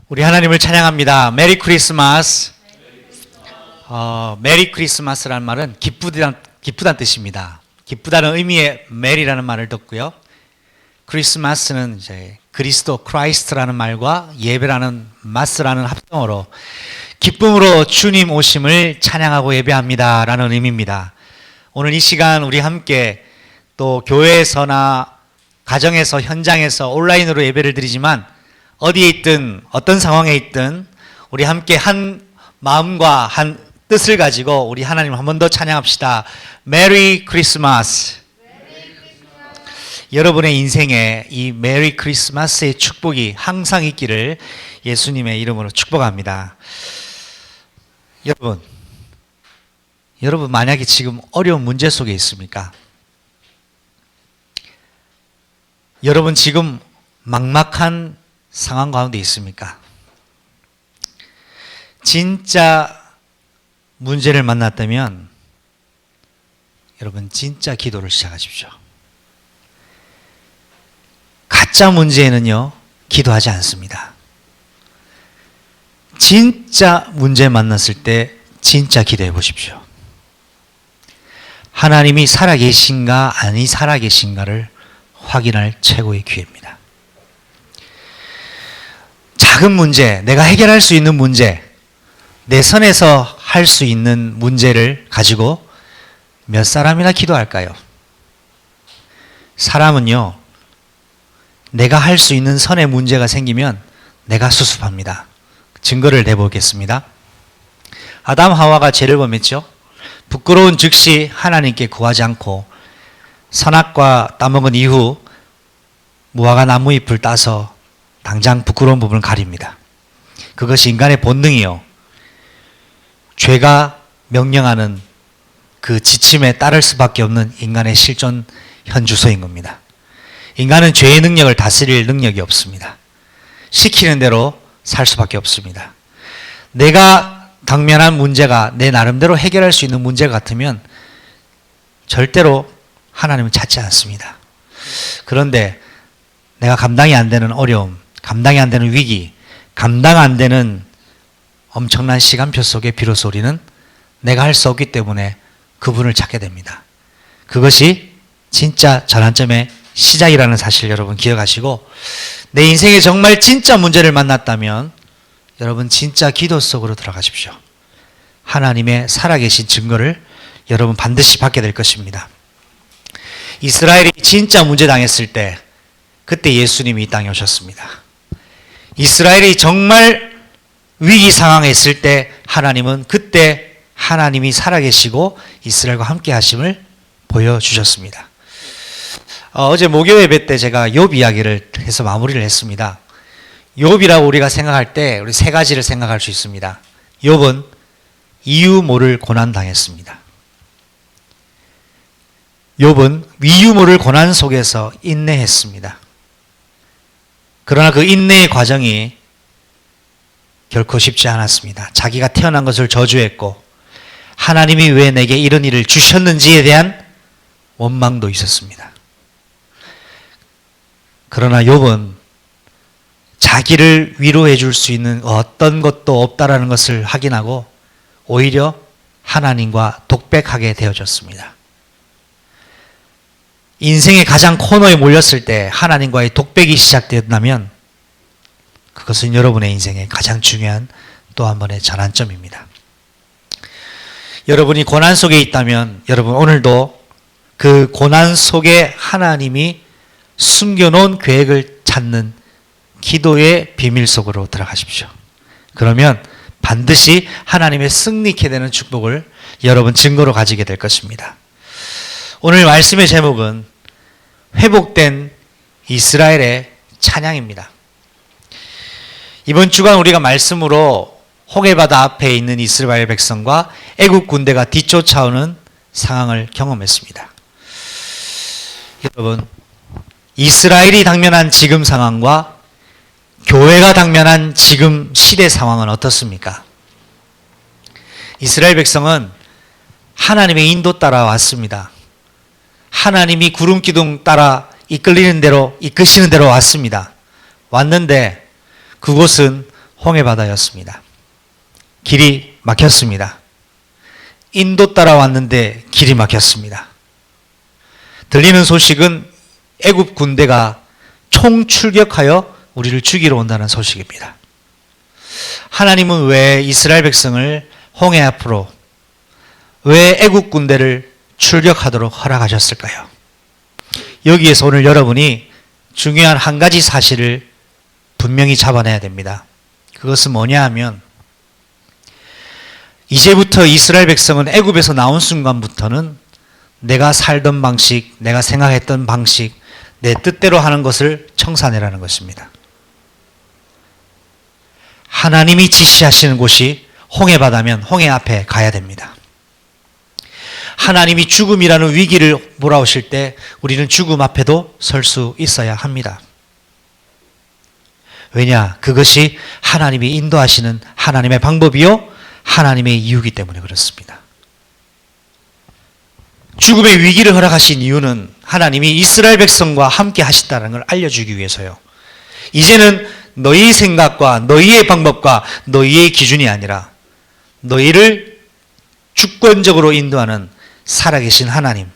우리 하나님을 찬양합니다. 메리 크리스마스. 메리 크리스마스라는 말은 기쁘다는 뜻입니다. 기쁘다는 의미의 메리라는 말을 듣고요. 크리스마스는 이제 그리스도 크라이스트라는 말과 예배라는 마스라는 합성어로 기쁨으로 주님 오심을 찬양하고 예배합니다라는 의미입니다. 오늘 이 시간 우리 함께 또 교회에서나 가정에서 현장에서 온라인으로 예배를 드리지만 어디에 있든 어떤 상황에 있든 우리 함께 한 마음과 한 뜻을 가지고 우리 하나님을 한 번 더 찬양합시다. 메리 크리스마스. 여러분의 인생에 이 메리 크리스마스의 축복이 항상 있기를 예수님의 이름으로 축복합니다. 여러분 만약에 지금 어려운 문제 속에 있습니까? 여러분 지금 막막한 상황 가운데 있습니까? 진짜 문제를 만났다면 여러분 진짜 기도를 시작하십시오. 가짜 문제에는요 기도하지 않습니다. 진짜 문제 만났을 때 진짜 기도해 보십시오. 하나님이 살아계신가 아니 살아계신가를 확인할 최고의 기회입니다. 작은 문제, 내가 해결할 수 있는 문제, 내 선에서 할 수 있는 문제를 가지고 몇 사람이나 기도할까요? 사람은요, 내가 할 수 있는 선의 문제가 생기면 내가 수습합니다. 증거를 내보겠습니다. 아담 하와가 죄를 범했죠. 부끄러운 즉시 하나님께 구하지 않고 선악과 따먹은 이후 무화과 나무잎을 따서 당장 부끄러운 부분을 가립니다. 그것이 인간의 본능이요. 죄가 명령하는 그 지침에 따를 수밖에 없는 인간의 실존 현주소인 겁니다. 인간은 죄의 능력을 다스릴 능력이 없습니다. 시키는 대로 살 수밖에 없습니다. 내가 당면한 문제가 내 나름대로 해결할 수 있는 문제 같으면 절대로 하나님은 찾지 않습니다. 그런데 내가 감당이 안 되는 어려움, 감당이 안 되는 위기, 감당 안 되는 엄청난 시간표 속에 비로소 우리는 내가 할 수 없기 때문에 그분을 찾게 됩니다. 그것이 진짜 전환점의 시작이라는 사실 여러분 기억하시고, 내 인생에 정말 진짜 문제를 만났다면 여러분 진짜 기도 속으로 들어가십시오. 하나님의 살아계신 증거를 여러분 반드시 받게 될 것입니다. 이스라엘이 진짜 문제 당했을 때 그때 예수님이 이 땅에 오셨습니다. 이스라엘이 정말 위기 상황에 있을 때 하나님은 그때 하나님이 살아계시고 이스라엘과 함께 하심을 보여주셨습니다. 어제 목요 예배 때 제가 욥 이야기를 해서 마무리를 했습니다. 욥이라고 우리가 생각할 때 우리 세 가지를 생각할 수 있습니다. 욥은 이유 모를 고난 당했습니다. 욥은 이유 모를 고난 속에서 인내했습니다. 그러나 그 인내의 과정이 결코 쉽지 않았습니다. 자기가 태어난 것을 저주했고 하나님이 왜 내게 이런 일을 주셨는지에 대한 원망도 있었습니다. 그러나 욥은 자기를 위로해 줄 수 있는 어떤 것도 없다라는 것을 확인하고 오히려 하나님과 독백하게 되어졌습니다. 인생의 가장 코너에 몰렸을 때 하나님과의 독백이 시작된다면 그것은 여러분의 인생의 가장 중요한 또 한 번의 전환점입니다. 여러분이 고난 속에 있다면 여러분 오늘도 그 고난 속에 하나님이 숨겨놓은 계획을 찾는 기도의 비밀 속으로 들어가십시오. 그러면 반드시 하나님의 승리케 되는 축복을 여러분 증거로 가지게 될 것입니다. 오늘 말씀의 제목은 회복된 이스라엘의 찬양입니다. 이번 주간 우리가 말씀으로 호게바다 앞에 있는 이스라엘 백성과 애국 군대가 뒤쫓아오는 상황을 경험했습니다. 여러분, 이스라엘이 당면한 지금 상황과 교회가 당면한 지금 시대 상황은 어떻습니까? 이스라엘 백성은 하나님의 인도 따라 왔습니다. 하나님이 구름 기둥 따라 이끄시는 대로 왔습니다. 왔는데 그곳은 홍해바다였습니다. 길이 막혔습니다. 인도 따라왔는데 길이 막혔습니다. 들리는 소식은 애굽 군대가 총출격하여 우리를 죽이러 온다는 소식입니다. 하나님은 왜 이스라엘 백성을 홍해 앞으로, 왜 애굽 군대를 출격하도록 허락하셨을까요? 여기에서 오늘 여러분이 중요한 한 가지 사실을 분명히 잡아내야 됩니다. 그것은 뭐냐 하면, 이제부터 이스라엘 백성은 애굽에서 나온 순간부터는 내가 살던 방식, 내가 생각했던 방식, 내 뜻대로 하는 것을 청산해라는 것입니다. 하나님이 지시하시는 곳이 홍해바다면 홍해 앞에 가야 됩니다. 하나님이 죽음이라는 위기를 몰아오실 때 우리는 죽음 앞에도 설 수 있어야 합니다. 왜냐? 그것이 하나님이 인도하시는 하나님의 방법이요, 하나님의 이유이기 때문에 그렇습니다. 죽음의 위기를 허락하신 이유는 하나님이 이스라엘 백성과 함께 하신다는 걸 알려주기 위해서요. 이제는 너희 생각과 너희의 방법과 너희의 기준이 아니라 너희를 주권적으로 인도하는 살아계신 하나님,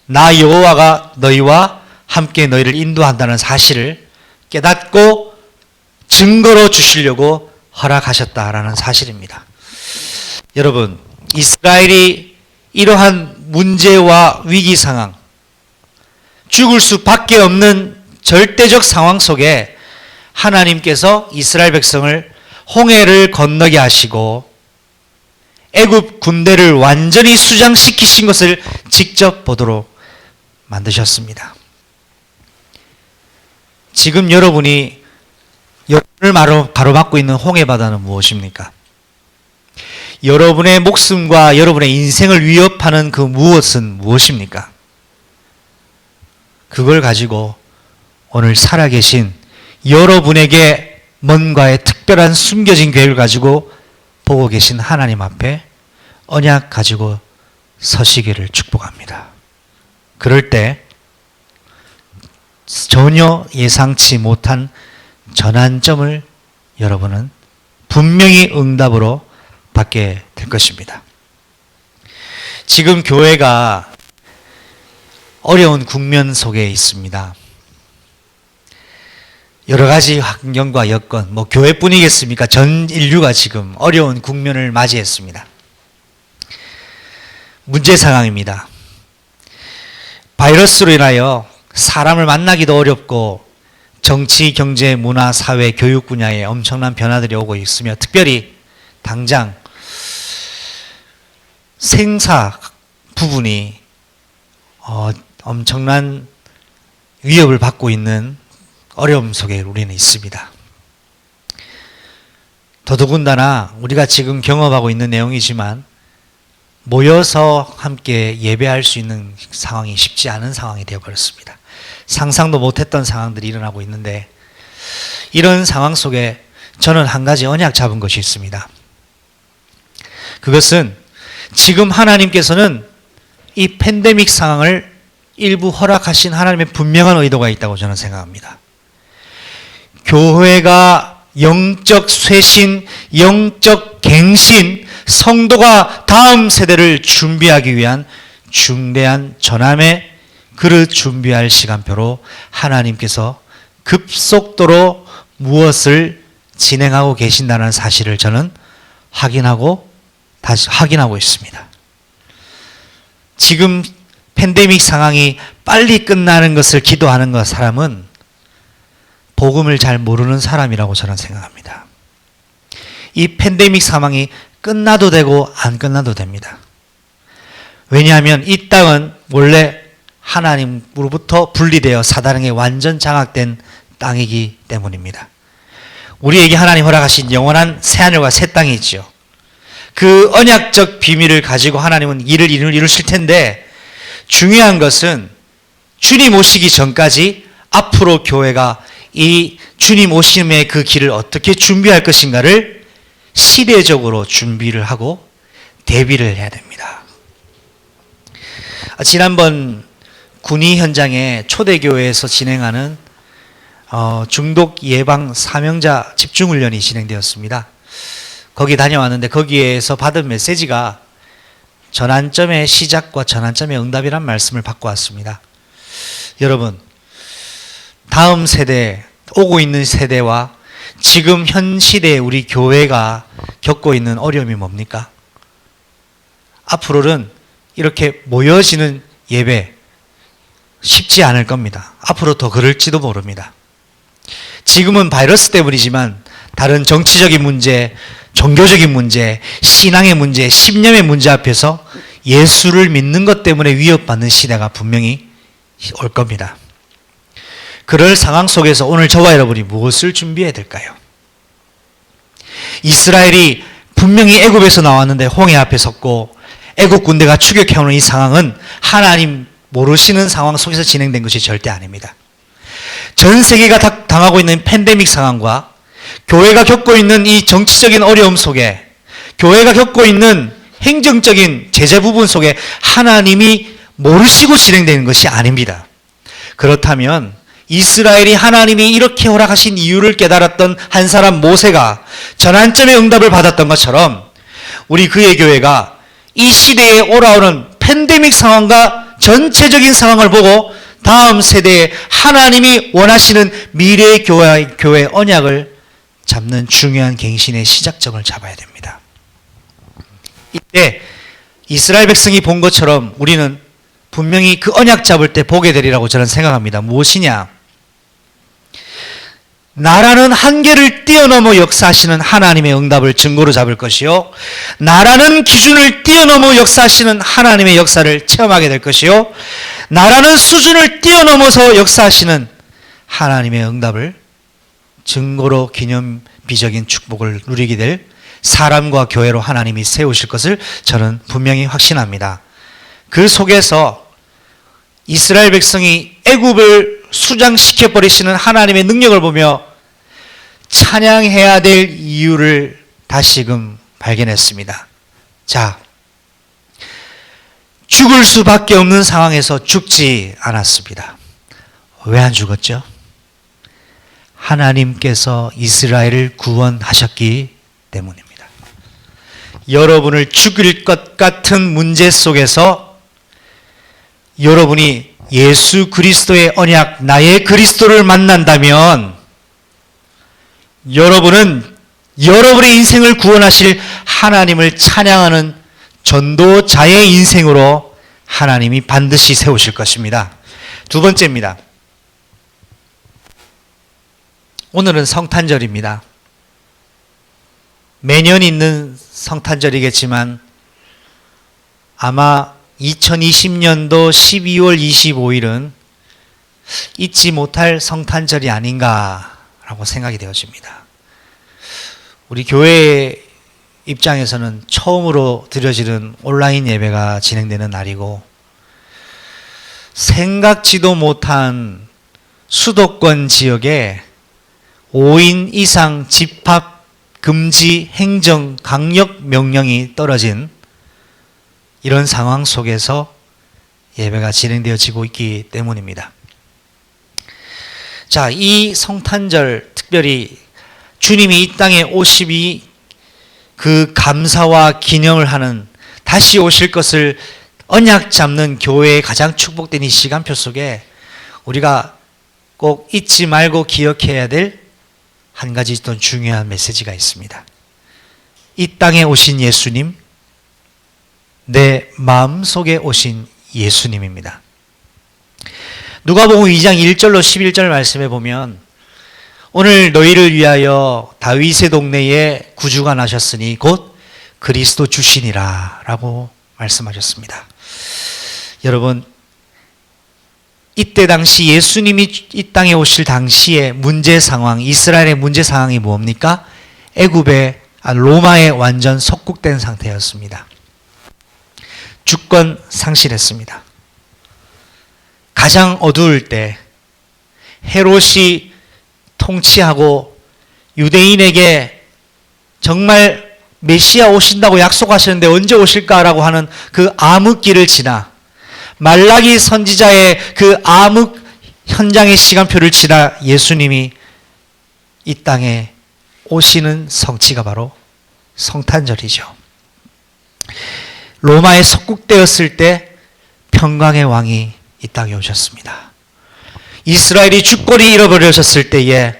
나 여호와가 너희와 함께 너희를 인도한다는 사실을 깨닫고 증거로 주시려고 허락하셨다라는 사실입니다. 여러분, 이스라엘이 이러한 문제와 위기 상황, 죽을 수밖에 없는 절대적 상황 속에 하나님께서 이스라엘 백성을 홍해를 건너게 하시고 애굽 군대를 완전히 수장시키신 것을 직접 보도록 만드셨습니다. 지금 여러분이 여러분을 가로막고 있는 홍해바다는 무엇입니까? 여러분의 목숨과 여러분의 인생을 위협하는 그 무엇은 무엇입니까? 그걸 가지고 오늘 살아계신 여러분에게 뭔가의 특별한 숨겨진 계획을 가지고 보고 계신 하나님 앞에 언약 가지고 서시기를 축복합니다. 그럴 때 전혀 예상치 못한 전환점을 여러분은 분명히 응답으로 받게 될 것입니다. 지금 교회가 어려운 국면 속에 있습니다. 여러 가지 환경과 여건, 교회뿐이겠습니까? 전 인류가 지금 어려운 국면을 맞이했습니다. 문제 상황입니다. 바이러스로 인하여 사람을 만나기도 어렵고 정치, 경제, 문화, 사회, 교육 분야에 엄청난 변화들이 오고 있으며 특별히 당장 생사 부분이 엄청난 위협을 받고 있는 어려움 속에 우리는 있습니다. 더더군다나 우리가 지금 경험하고 있는 내용이지만 모여서 함께 예배할 수 있는 상황이 쉽지 않은 상황이 되어버렸습니다. 상상도 못했던 상황들이 일어나고 있는데 이런 상황 속에 저는 한 가지 언약 잡은 것이 있습니다. 그것은 지금 하나님께서는 이 팬데믹 상황을 일부 허락하신 하나님의 분명한 의도가 있다고 저는 생각합니다. 교회가 영적 쇄신, 영적 갱신, 성도가 다음 세대를 준비하기 위한 중대한 전함의 그릇 준비할 시간표로 하나님께서 급속도로 무엇을 진행하고 계신다는 사실을 저는 다시 확인하고 있습니다. 지금 팬데믹 상황이 빨리 끝나는 것을 기도하는 사람은 복음을 잘 모르는 사람이라고 저는 생각합니다. 이 팬데믹 상황이 끝나도 되고 안 끝나도 됩니다. 왜냐하면 이 땅은 원래 하나님으로부터 분리되어 사단에게 완전 장악된 땅이기 때문입니다. 우리에게 하나님 허락하신 영원한 새하늘과 새 땅이 있죠. 그 언약적 비밀을 가지고 하나님은 일을 이루실 텐데 중요한 것은 주님 오시기 전까지 앞으로 교회가 이 주님 오심의 그 길을 어떻게 준비할 것인가를 시대적으로 준비를 하고 대비를 해야 됩니다. 지난번 군위 현장에 초대교회에서 진행하는 중독 예방 사명자 집중훈련이 진행되었습니다. 거기 다녀왔는데 거기에서 받은 메시지가 전환점의 시작과 전환점의 응답이란 말씀을 받고 왔습니다. 여러분, 다음 세대, 오고 있는 세대와 지금 현 시대에 우리 교회가 겪고 있는 어려움이 뭡니까? 앞으로는 이렇게 모여지는 예배 쉽지 않을 겁니다. 앞으로 더 그럴지도 모릅니다. 지금은 바이러스 때문이지만 다른 정치적인 문제, 종교적인 문제, 신앙의 문제, 신념의 문제 앞에서 예수를 믿는 것 때문에 위협받는 시대가 분명히 올 겁니다. 그럴 상황 속에서 오늘 저와 여러분이 무엇을 준비해야 될까요? 이스라엘이 분명히 애굽에서 나왔는데 홍해 앞에 섰고 애굽 군대가 추격해오는 이 상황은 하나님 모르시는 상황 속에서 진행된 것이 절대 아닙니다. 전 세계가 당하고 있는 팬데믹 상황과 교회가 겪고 있는 이 정치적인 어려움 속에 교회가 겪고 있는 행정적인 제재 부분 속에 하나님이 모르시고 진행되는 것이 아닙니다. 그렇다면 이스라엘이 하나님이 이렇게 허락하신 이유를 깨달았던 한 사람 모세가 전환점의 응답을 받았던 것처럼 우리 그의 교회가 이 시대에 올라오는 팬데믹 상황과 전체적인 상황을 보고 다음 세대에 하나님이 원하시는 미래의 교회 언약을 잡는 중요한 갱신의 시작점을 잡아야 됩니다. 이때 이스라엘 백성이 본 것처럼 우리는 분명히 그 언약 잡을 때 보게 되리라고 저는 생각합니다. 무엇이냐? 나라는 한계를 뛰어넘어 역사하시는 하나님의 응답을 증거로 잡을 것이요, 나라는 기준을 뛰어넘어 역사하시는 하나님의 역사를 체험하게 될 것이요, 나라는 수준을 뛰어넘어서 역사하시는 하나님의 응답을 증거로 기념비적인 축복을 누리게 될 사람과 교회로 하나님이 세우실 것을 저는 분명히 확신합니다. 그 속에서 이스라엘 백성이 애굽을 수장시켜 버리시는 하나님의 능력을 보며 찬양해야 될 이유를 다시금 발견했습니다. 자, 죽을 수밖에 없는 상황에서 죽지 않았습니다. 왜 안 죽었죠? 하나님께서 이스라엘을 구원하셨기 때문입니다. 여러분을 죽일 것 같은 문제 속에서 여러분이 예수 그리스도의 언약, 나의 그리스도를 만난다면 여러분은 여러분의 인생을 구원하실 하나님을 찬양하는 전도자의 인생으로 하나님이 반드시 세우실 것입니다. 두 번째입니다. 오늘은 성탄절입니다. 매년 있는 성탄절이겠지만 아마 2020년도 12월 25일은 잊지 못할 성탄절이 아닌가라고 생각이 되어집니다. 우리 교회 입장에서는 처음으로 드려지는 온라인 예배가 진행되는 날이고 생각지도 못한 수도권 지역에 5인 이상 집합 금지 행정 강력 명령이 떨어진 이런 상황 속에서 예배가 진행되어지고 있기 때문입니다. 자, 이 성탄절 특별히 주님이 이 땅에 오심이 그 감사와 기념을 하는 다시 오실 것을 언약 잡는 교회의 가장 축복된 이 시간표 속에 우리가 꼭 잊지 말고 기억해야 될 한 가지 또 중요한 메시지가 있습니다. 이 땅에 오신 예수님, 내 마음속에 오신 예수님입니다. 누가복음 2장 1절로 11절 말씀에 보면 오늘 너희를 위하여 다윗의 동네에 구주가 나셨으니 곧 그리스도 주시니라 라고 말씀하셨습니다. 여러분, 이때 당시 예수님이 이 땅에 오실 당시의 문제 상황, 이스라엘의 문제 상황이 뭡니까? 로마에 완전 속국된 상태였습니다. 주권 상실했습니다. 가장 어두울 때 헤롯이 통치하고 유대인에게 정말 메시아 오신다고 약속하셨는데 언제 오실까라고 하는 그 암흑기를 지나 말라기 선지자의 그 암흑 현장의 시간표를 지나 예수님이 이 땅에 오시는 성취가 바로 성탄절이죠. 로마에 속국되었을 때 평강의 왕이 이 땅에 오셨습니다. 이스라엘이 주권이 잃어버려졌을 때에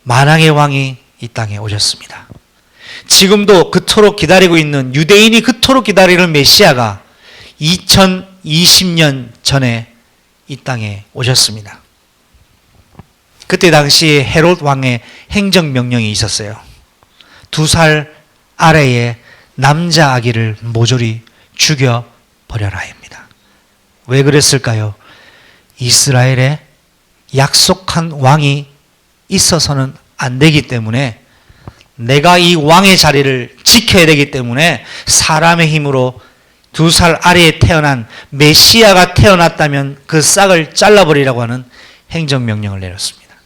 만왕의 왕이 이 땅에 오셨습니다. 지금도 그토록 기다리고 있는, 유대인이 그토록 기다리는 메시아가 2020년 전에 이 땅에 오셨습니다. 그때 당시 헤롯 왕의 행정명령이 있었어요. 2살 아래의 남자 아기를 모조리 죽여버려라 합니다. 왜 그랬을까요? 이스라엘에 약속한 왕이 있어서는 안 되기 때문에, 내가 이 왕의 자리를 지켜야 되기 때문에 사람의 힘으로 2살 아래에 태어난 메시아가 태어났다면 그 싹을 잘라버리라고 하는 행정명령을 내렸습니다.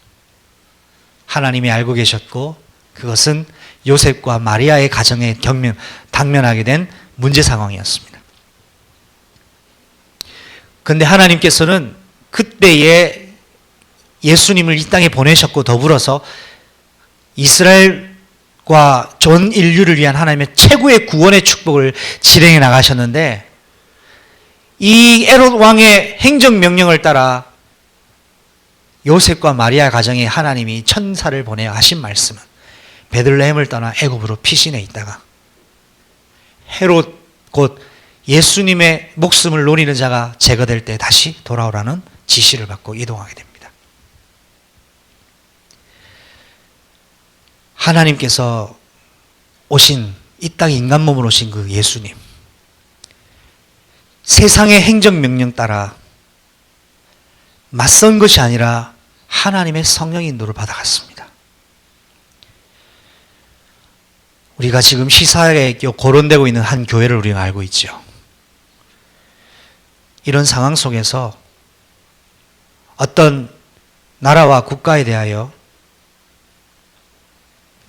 하나님이 알고 계셨고, 그것은 요셉과 마리아의 가정에 당면하게 된 문제 상황이었습니다. 그런데 하나님께서는 그때에 예수님을 이 땅에 보내셨고, 더불어서 이스라엘과 전 인류를 위한 하나님의 최고의 구원의 축복을 실행해 나가셨는데, 이 헤롯 왕의 행정명령을 따라 요셉과 마리아 가정에 하나님이 천사를 보내어 하신 말씀은, 베들레헴을 떠나 애굽으로 피신해 있다가 헤롯 곧 예수님의 목숨을 노리는 자가 제거될 때 다시 돌아오라는 지시를 받고 이동하게 됩니다. 하나님께서 오신, 이 땅에 인간 몸으로 오신 그 예수님, 세상의 행정명령 따라 맞선 것이 아니라 하나님의 성령 인도를 받아갔습니다. 우리가 지금 시사에 거론되고 있는 한 교회를 우리가 알고 있죠. 이런 상황 속에서 어떤 나라와 국가에 대하여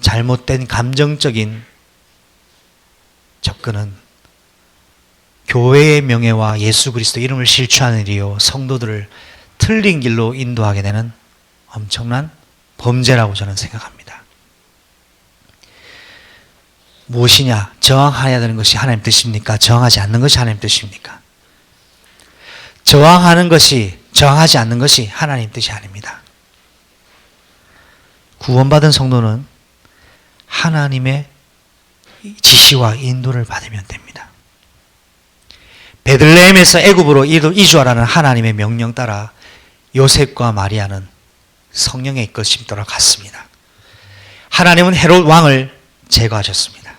잘못된 감정적인 접근은 교회의 명예와 예수 그리스도 이름을 실추하는 일이요, 성도들을 틀린 길로 인도하게 되는 엄청난 범죄라고 저는 생각합니다. 무엇이냐? 저항해야 되는 것이 하나님 뜻입니까? 저항하지 않는 것이 하나님 뜻입니까? 저항하는 것이, 저항하지 않는 것이 하나님 뜻이 아닙니다. 구원받은 성도는 하나님의 지시와 인도를 받으면 됩니다. 베들레헴에서 애굽으로 이주하라는 하나님의 명령 따라 요셉과 마리아는 성령의 이끄심따라 갔습니다. 하나님은 헤롯 왕을 제거하셨습니다.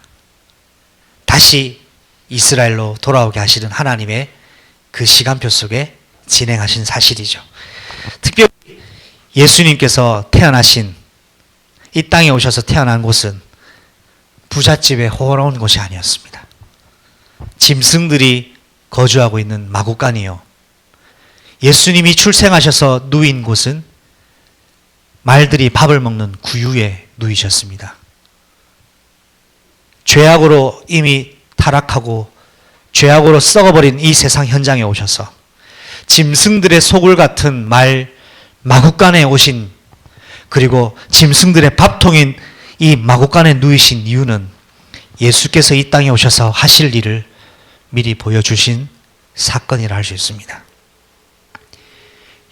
다시 이스라엘로 돌아오게 하시는 하나님의 그 시간표 속에 진행하신 사실이죠. 특별히 예수님께서 태어나신, 이 땅에 오셔서 태어난 곳은 부잣집에 호화로운 곳이 아니었습니다. 짐승들이 거주하고 있는 마구간이요, 예수님이 출생하셔서 누인 곳은 말들이 밥을 먹는 구유에 누이셨습니다. 죄악으로 이미 타락하고 죄악으로 썩어버린 이 세상 현장에 오셔서 짐승들의 소굴 같은 마구간에 오신, 그리고 짐승들의 밥통인 이 마구간에 누이신 이유는 예수께서 이 땅에 오셔서 하실 일을 미리 보여주신 사건이라 할 수 있습니다.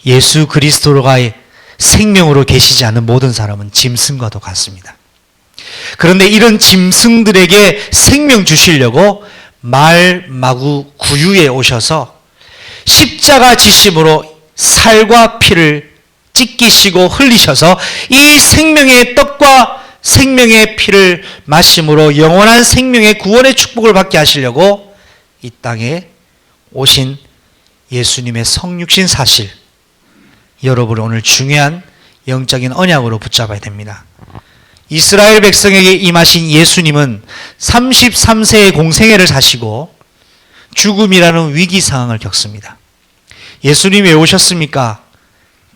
예수 그리스도가의 생명으로 계시지 않는 모든 사람은 짐승과도 같습니다. 그런데 이런 짐승들에게 생명 주시려고 마구 구유에 오셔서 십자가 지심으로 살과 피를 찢기시고 흘리셔서 이 생명의 떡과 생명의 피를 마심으로 영원한 생명의 구원의 축복을 받게 하시려고 이 땅에 오신 예수님의 성육신 사실, 여러분 오늘 중요한 영적인 언약으로 붙잡아야 됩니다. 이스라엘 백성에게 임하신 예수님은 33세의 공생애를 사시고 죽음이라는 위기 상황을 겪습니다. 예수님이 왜 오셨습니까?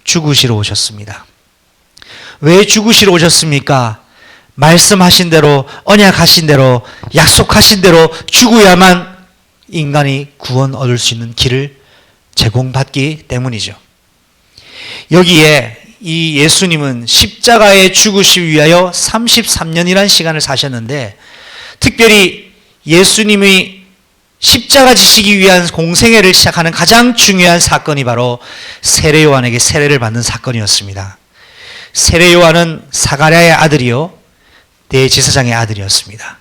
죽으시러 오셨습니다. 왜 죽으시러 오셨습니까? 말씀하신 대로, 언약하신 대로, 약속하신 대로 죽어야만 인간이 구원 얻을 수 있는 길을 제공받기 때문이죠. 여기에 이 예수님은 십자가에 죽으시기 위하여 33년이라는 시간을 사셨는데, 특별히 예수님이 십자가 지시기 위한 공생애를 시작하는 가장 중요한 사건이 바로 세례 요한에게 세례를 받는 사건이었습니다. 세례 요한은 사가랴의 아들이요 대제사장의 아들이었습니다.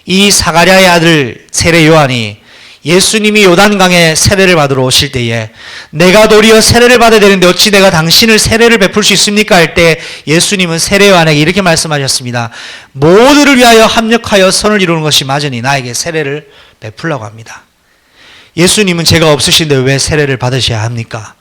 이 사가랴의 아들 세례 요한이 예수님이 요단강에 세례를 받으러 오실 때에 내가 도리어 세례를 받아야 되는데 어찌 내가 당신을 세례를 베풀 수 있습니까? 할 때 예수님은 세례 요한에게 이렇게 말씀하셨습니다. 모두를 위하여 합력하여 선을 이루는 것이 맞으니 나에게 세례를 베풀라고 합니다. 예수님은 죄가 없으신데 왜 세례를 받으셔야 합니까?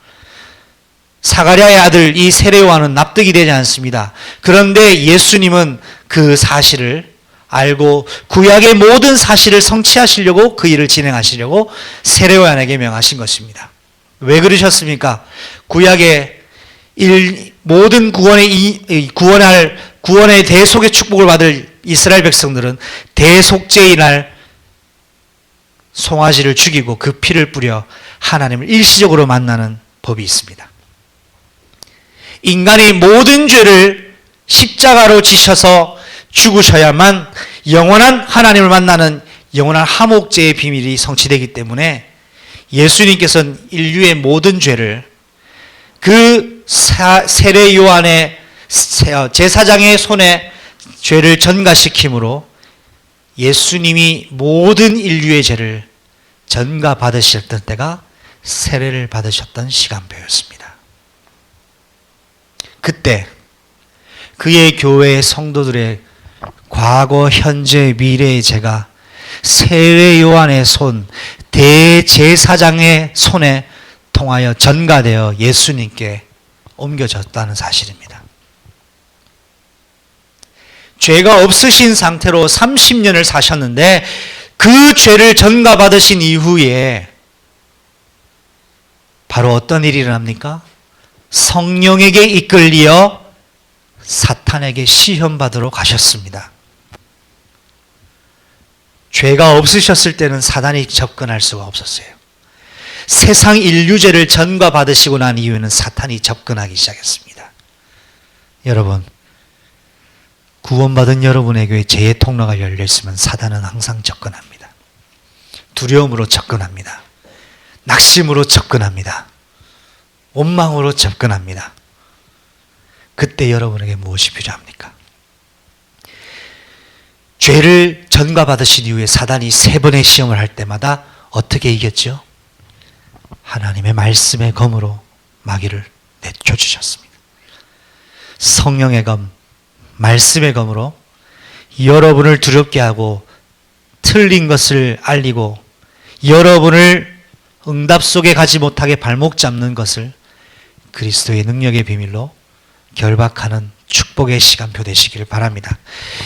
사가랴의 아들 이 세례 요한은 납득이 되지 않습니다. 그런데 예수님은 그 사실을 알고 구약의 모든 사실을 성취하시려고 그 일을 진행하시려고 세례 요한에게 명하신 것입니다. 왜 그러셨습니까? 구약의 모든 구원의 대속의 축복을 받을 이스라엘 백성들은 대속죄의 날 송아지를 죽이고 그 피를 뿌려 하나님을 일시적으로 만나는 법이 있습니다. 인간이 모든 죄를 십자가로 지셔서 죽으셔야만 영원한 하나님을 만나는 영원한 화목제의 비밀이 성취되기 때문에 예수님께서는 인류의 모든 죄를 그 세례 요한의 제사장의 손에 죄를 전가시킴으로 예수님이 모든 인류의 죄를 전가받으셨던 때가 세례를 받으셨던 시간표였습니다. 그때 그의 교회의 성도들의 과거, 현재, 미래의 죄가 세례 요한의 손, 대제사장의 손에 통하여 전가되어 예수님께 옮겨졌다는 사실입니다. 죄가 없으신 상태로 30년을 사셨는데 그 죄를 전가받으신 이후에 바로 어떤 일이 일어납니까? 성령에게 이끌리어 사탄에게 시험받으러 가셨습니다. 죄가 없으셨을 때는 사단이 접근할 수가 없었어요. 세상 인류죄를 전가받으시고 난 이후에는 사탄이 접근하기 시작했습니다. 여러분, 구원받은 여러분에게 죄의 통로가 열려있으면 사단은 항상 접근합니다. 두려움으로 접근합니다. 낙심으로 접근합니다. 원망으로 접근합니다. 그때 여러분에게 무엇이 필요합니까? 죄를 전가받으신 이후에 사단이 3번의 시험을 할 때마다 어떻게 이겼죠? 하나님의 말씀의 검으로 마귀를 내쫓으셨습니다. 성령의 검, 말씀의 검으로 여러분을 두렵게 하고 틀린 것을 알리고 여러분을 응답 속에 가지 못하게 발목 잡는 것을 그리스도의 능력의 비밀로 결박하는 축복의 시간표 되시기를 바랍니다.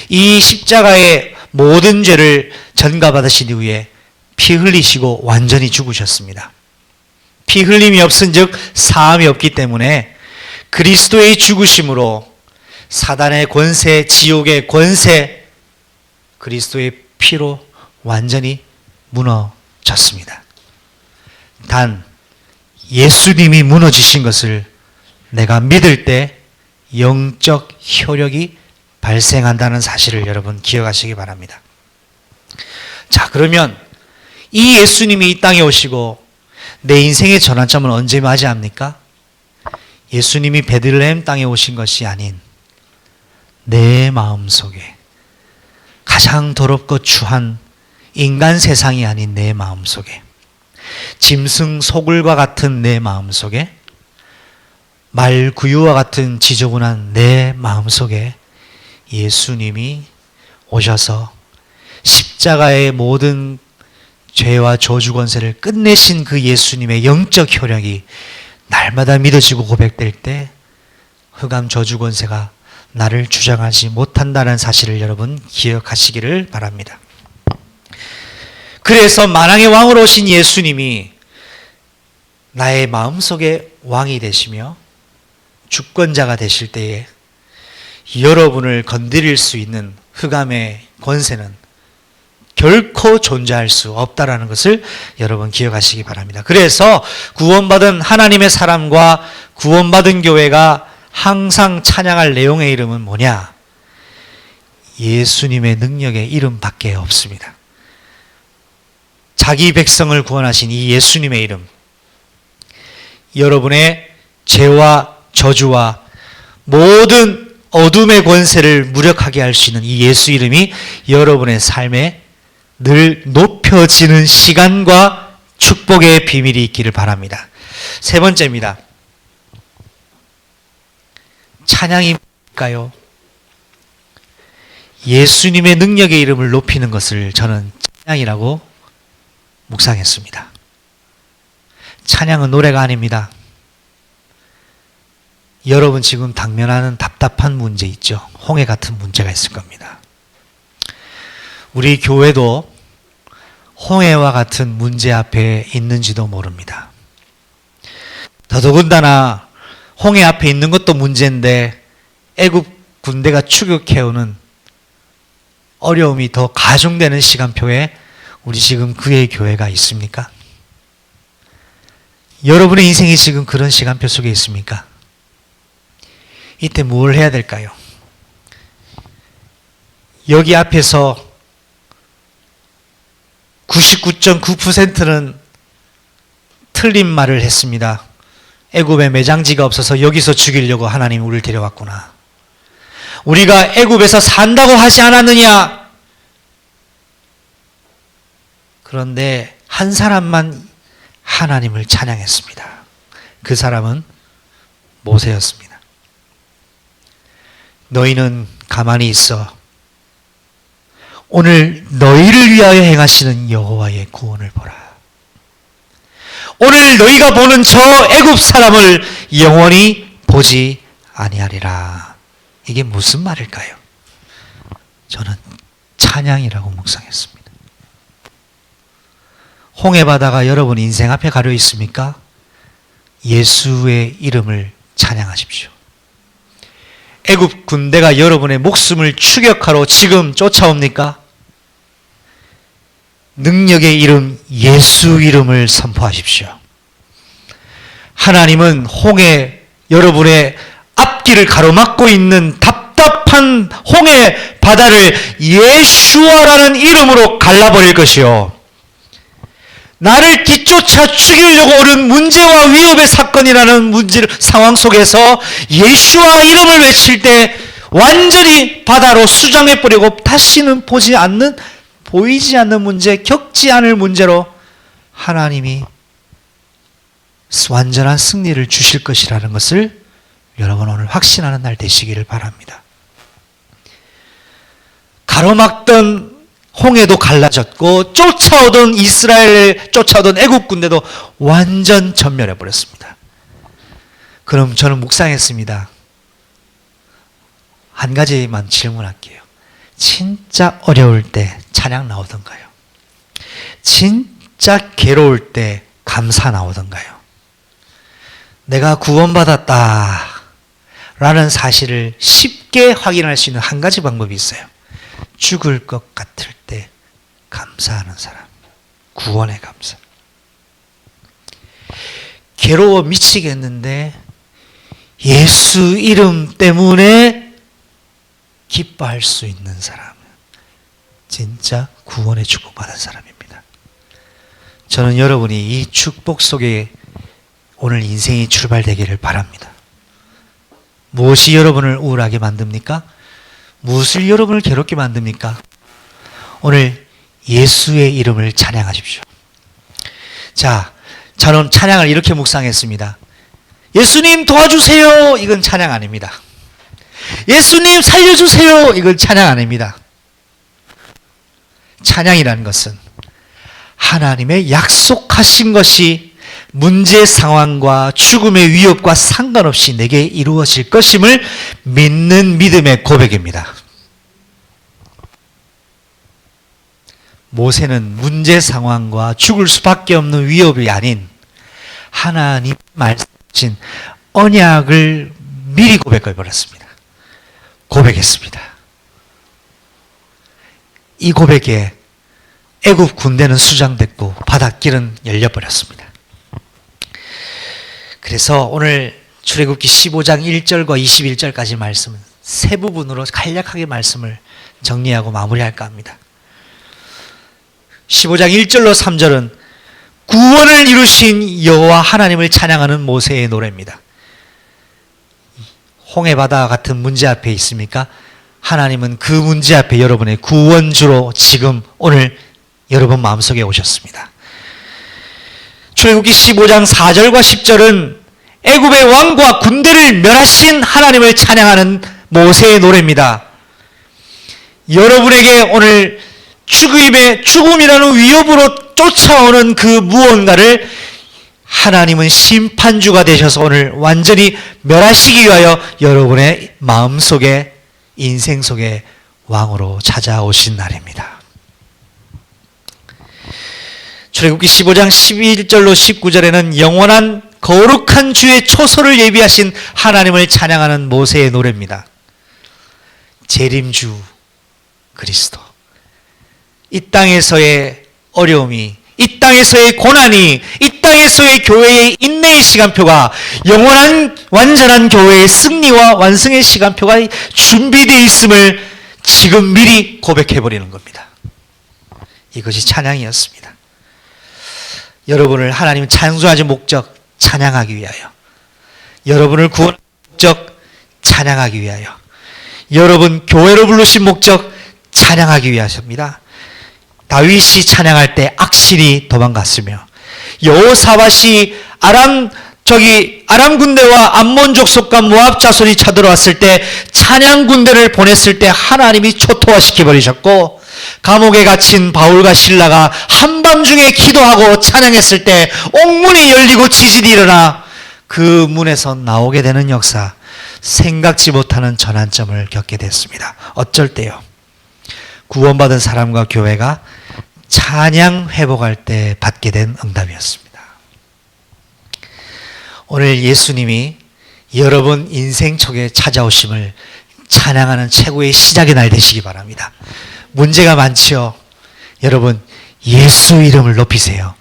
이 십자가의 모든 죄를 전가받으신 이후에 피 흘리시고 완전히 죽으셨습니다. 피 흘림이 없은 즉 사함이 없기 때문에 그리스도의 죽으심으로 사단의 권세, 지옥의 권세, 그리스도의 피로 완전히 무너졌습니다. 단 예수님이 무너지신 것을 내가 믿을 때 영적 효력이 발생한다는 사실을 여러분 기억하시기 바랍니다. 자, 그러면 이 예수님이 이 땅에 오시고 내 인생의 전환점은 언제 맞이합니까? 예수님이 베들레헴 땅에 오신 것이 아닌 내 마음속에 가장 더럽고 추한 인간 세상이 아닌 내 마음속에 짐승 소굴과 같은 내 마음속에 말구유와 같은 지저분한 내 마음속에 예수님이 오셔서 십자가의 모든 죄와 저주 권세를 끝내신 그 예수님의 영적 효력이 날마다 믿어지고 고백될 때 흑암 저주 권세가 나를 주장하지 못한다는 사실을 여러분 기억하시기를 바랍니다. 그래서 만왕의 왕으로 오신 예수님이 나의 마음속에 왕이 되시며 주권자가 되실 때에 여러분을 건드릴 수 있는 흑암의 권세는 결코 존재할 수 없다라는 것을 여러분 기억하시기 바랍니다. 그래서 구원받은 하나님의 사람과 구원받은 교회가 항상 찬양할 내용의 이름은 뭐냐? 예수님의 능력의 이름밖에 없습니다. 자기 백성을 구원하신 이 예수님의 이름, 여러분의 죄와 저주와 모든 어둠의 권세를 무력하게 할 수 있는 이 예수 이름이 여러분의 삶에 늘 높여지는 시간과 축복의 비밀이 있기를 바랍니다. 세 번째입니다. 찬양이 뭘까요? 예수님의 능력의 이름을 높이는 것을 저는 찬양이라고 묵상했습니다. 찬양은 노래가 아닙니다. 여러분 지금 당면하는 답답한 문제 있죠? 홍해 같은 문제가 있을 겁니다. 우리 교회도 홍해와 같은 문제 앞에 있는지도 모릅니다. 더더군다나 홍해 앞에 있는 것도 문제인데 애굽 군대가 추격해오는 어려움이 더 가중되는 시간표에 우리 지금 그의 교회가 있습니까? 여러분의 인생이 지금 그런 시간표 속에 있습니까? 이때 뭘 해야 될까요? 여기 앞에서 99.9%는 틀린 말을 했습니다. 애굽에 매장지가 없어서 여기서 죽이려고 하나님이 우리를 데려왔구나. 우리가 애굽에서 산다고 하지 않았느냐? 그런데 한 사람만 하나님을 찬양했습니다. 그 사람은 모세였습니다. 너희는 가만히 있어. 오늘 너희를 위하여 행하시는 여호와의 구원을 보라. 오늘 너희가 보는 저 애굽 사람을 영원히 보지 아니하리라. 이게 무슨 말일까요? 저는 찬양이라고 묵상했습니다. 홍해 바다가 여러분 인생 앞에 가려 있습니까? 예수의 이름을 찬양하십시오. 애굽 군대가 여러분의 목숨을 추격하러 지금 쫓아옵니까? 능력의 이름 예수 이름을 선포하십시오. 하나님은 홍해 여러분의 앞길을 가로막고 있는 답답한 홍해 바다를 예수아라는 이름으로 갈라버릴 것이요. 나를 뒤쫓아 죽이려고 오는 문제와 위협의 사건이라는 상황 속에서 예수와 이름을 외칠 때 완전히 바다로 수장해버리고 다시는 보이지 않는 문제, 겪지 않을 문제로 하나님이 완전한 승리를 주실 것이라는 것을 여러분 오늘 확신하는 날 되시기를 바랍니다. 가로막던 홍해도 갈라졌고 쫓아오던 애굽 군대도 완전 전멸해 버렸습니다. 그럼 저는 묵상했습니다. 한 가지만 질문할게요. 진짜 어려울 때 찬양 나오던가요? 진짜 괴로울 때 감사 나오던가요? 내가 구원받았다 라는 사실을 쉽게 확인할 수 있는 한 가지 방법이 있어요. 죽을 것 같을 때 감사하는 사람. 구원의 감사. 괴로워 미치겠는데 예수 이름 때문에 기뻐할 수 있는 사람은 진짜 구원의 축복받은 사람입니다. 저는 여러분이 이 축복 속에 오늘 인생이 출발되기를 바랍니다. 무엇이 여러분을 우울하게 만듭니까? 무엇을 여러분을 괴롭게 만듭니까? 오늘 예수의 이름을 찬양하십시오. 자, 저는 찬양을 이렇게 묵상했습니다. 예수님 도와주세요. 이건 찬양 아닙니다. 예수님 살려주세요. 이건 찬양 아닙니다. 찬양이라는 것은 하나님의 약속하신 것이 문제 상황과 죽음의 위협과 상관없이 내게 이루어질 것임을 믿는 믿음의 고백입니다. 모세는 문제 상황과 죽을 수밖에 없는 위협이 아닌 하나님 말씀하신 언약을 미리 고백해버렸습니다. 고백했습니다. 이 고백에 애굽 군대는 수장됐고 바닷길은 열려버렸습니다. 그래서 오늘 출애굽기 15장 1절과 21절까지 말씀은 세 부분으로 간략하게 말씀을 정리하고 마무리할까 합니다. 15장 1절로 3절은 구원을 이루신 여호와 하나님을 찬양하는 모세의 노래입니다. 홍해바다 같은 문제 앞에 있습니까? 하나님은 그 문제 앞에 여러분의 구원주로 지금 오늘 여러분 마음속에 오셨습니다. 출애굽기 15장 4절과 10절은 애굽의 왕과 군대를 멸하신 하나님을 찬양하는 모세의 노래입니다. 여러분에게 오늘 죽음이라는 위협으로 쫓아오는 그 무언가를 하나님은 심판주가 되셔서 오늘 완전히 멸하시기 위하여 여러분의 마음속에 인생 속에 왕으로 찾아오신 날입니다. 출애굽기 15장 11절로 19절에는 영원한 거룩한 주의 초소를 예비하신 하나님을 찬양하는 모세의 노래입니다. 재림주 그리스도, 이 땅에서의 어려움이, 이 땅에서의 고난이, 이 땅에서의 교회의 인내의 시간표가 영원한 완전한 교회의 승리와 완성의 시간표가 준비되어 있음을 지금 미리 고백해버리는 겁니다. 이것이 찬양이었습니다. 여러분을 하나님 창조하신 목적 찬양하기 위하여, 여러분을 구원하신 목적 찬양하기 위하여, 여러분 교회로 부르신 목적 찬양하기 위하십니다. 다윗이 찬양할 때 악신이 도망갔으며 여호사밧이 아람 군대와 암몬 족속과 모압 자손이 쳐들어왔을 때 찬양 군대를 보냈을 때 하나님이 초토화시켜 버리셨고, 감옥에 갇힌 바울과 실라가 한밤중에 기도하고 찬양했을 때 옥문이 열리고 지진이 일어나 그 문에서 나오게 되는 역사, 생각지 못하는 전환점을 겪게 됐습니다. 어쩔 때요? 구원받은 사람과 교회가 찬양 회복할 때 받게 된 응답이었습니다. 오늘 예수님이 여러분 인생 속에 찾아오심을 찬양하는 최고의 시작의 날 되시기 바랍니다. 문제가 많지요. 여러분 예수 이름을 높이세요.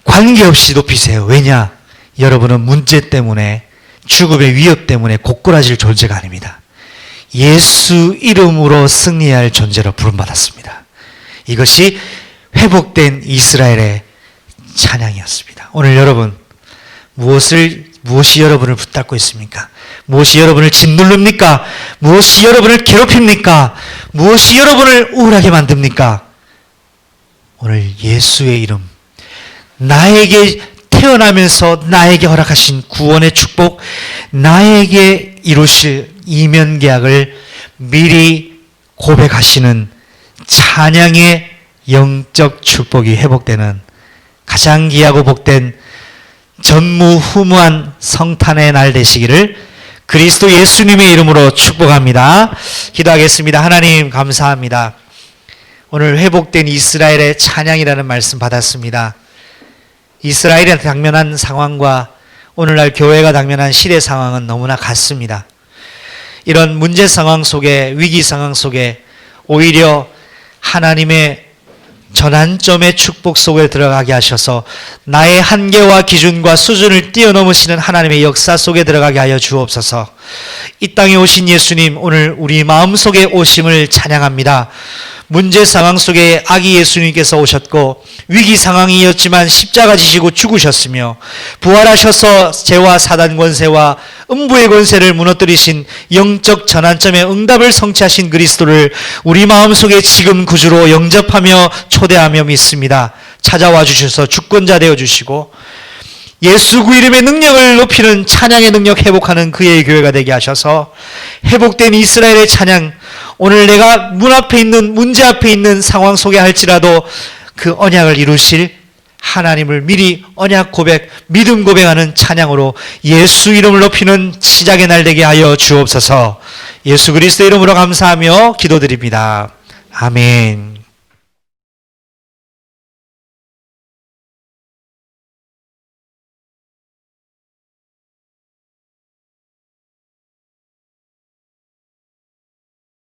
관계없이 높이세요. 왜냐? 여러분은 문제 때문에, 죽음의 위협 때문에 고꾸라질 존재가 아닙니다. 예수 이름으로 승리해야 할 존재로 부름받았습니다. 이것이 회복된 이스라엘의 찬양이었습니다. 오늘 여러분 무엇이 여러분을 붙잡고 있습니까? 무엇이 여러분을 짓누릅니까? 무엇이 여러분을 괴롭힙니까? 무엇이 여러분을 우울하게 만듭니까? 오늘 예수의 이름, 나에게 태어나면서 나에게 허락하신 구원의 축복, 나에게 이루실 이면계약을 미리 고백하시는 찬양의 영적 축복이 회복되는 가장 귀하고 복된 전무후무한 성탄의 날 되시기를 그리스도 예수님의 이름으로 축복합니다. 기도하겠습니다. 하나님 감사합니다. 오늘 회복된 이스라엘의 찬양이라는 말씀 받았습니다. 이스라엘이 당면한 상황과 오늘날 교회가 당면한 시대 상황은 너무나 같습니다. 이런 문제 상황 속에, 위기 상황 속에 오히려 하나님의 전환점의 축복 속에 들어가게 하셔서 나의 한계와 기준과 수준을 뛰어넘으시는 하나님의 역사 속에 들어가게 하여 주옵소서. 이 땅에 오신 예수님, 오늘 우리 마음속에 오심을 찬양합니다. 문제 상황 속에 아기 예수님께서 오셨고 위기 상황이었지만 십자가 지시고 죽으셨으며 부활하셔서 죄와 사단 권세와 음부의 권세를 무너뜨리신 영적 전환점의 응답을 성취하신 그리스도를 우리 마음속에 지금 구주로 영접하며 초대하며 믿습니다. 찾아와 주셔서 주권자 되어 주시고 예수 그 이름의 능력을 높이는 찬양의 능력 회복하는 그의 교회가 되게 하셔서 회복된 이스라엘의 찬양, 오늘 내가 문 앞에 있는, 문제 앞에 있는 상황 속에 할지라도 그 언약을 이루실 하나님을 미리 언약 고백, 믿음 고백하는 찬양으로 예수 이름을 높이는 시작의 날 되게 하여 주옵소서. 예수 그리스도 이름으로 감사하며 기도드립니다. 아멘.